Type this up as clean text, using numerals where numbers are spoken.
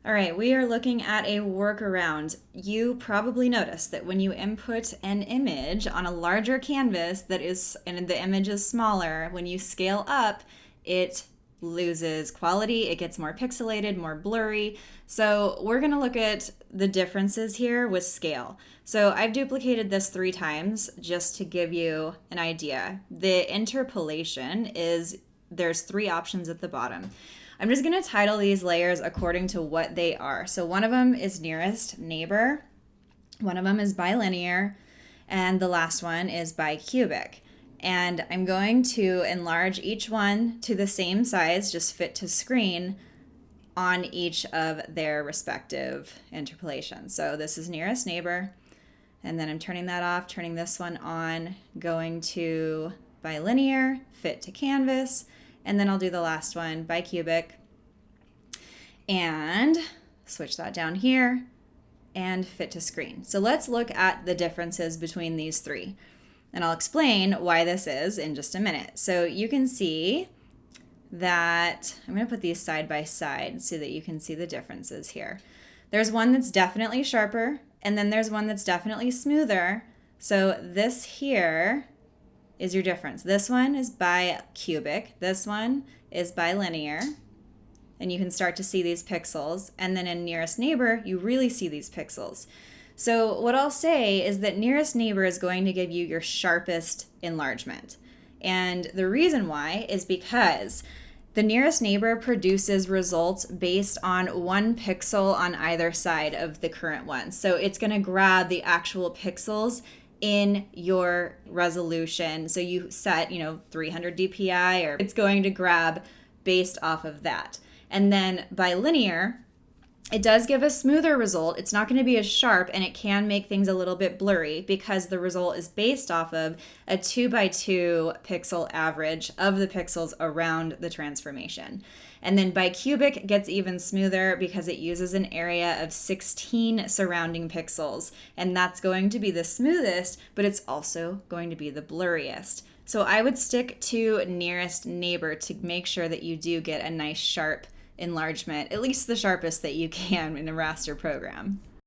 All right, we are looking at a workaround. You probably noticed that when you input an image on a larger canvas and the image is smaller, when you scale up, it loses quality, it gets more pixelated, more blurry. So we're gonna look at the differences here with scale. So I've duplicated this 3 times just to give you an idea. The interpolation is, there's 3 options at the bottom. I'm just going to title these layers according to what they are. So one of them is nearest neighbor, one of them is bilinear, and the last one is bicubic. And I'm going to enlarge each one to the same size, just fit to screen, on each of their respective interpolations. So this is nearest neighbor, and then I'm turning that off, turning this one on, going to bilinear, fit to canvas, and then I'll do the last one, bicubic, and switch that down here and fit to screen. So let's look at the differences between these 3. And I'll explain why this is in just a minute. So you can see that, I'm going to put these side by side so that you can see the differences here. There's one that's definitely sharper, and then there's one that's definitely smoother. So this here is your difference. This one is bicubic, this one is bilinear, and you can start to see these pixels. And then in nearest neighbor, you really see these pixels. So what I'll say is that nearest neighbor is going to give you your sharpest enlargement. And the reason why is because the nearest neighbor produces results based on 1 pixel on either side of the current one. So it's going to grab the actual pixels in your resolution. So you set, 300 dpi, or it's going to grab based off of that. And then bilinear, it does give a smoother result. It's not going to be as sharp, and it can make things a little bit blurry because the result is based off of a 2x2 pixel average of the pixels around the transformation. And then bicubic gets even smoother because it uses an area of 16 surrounding pixels, and that's going to be the smoothest, but it's also going to be the blurriest. So I would stick to nearest neighbor to make sure that you do get a nice sharp enlargement, at least the sharpest that you can in a raster program.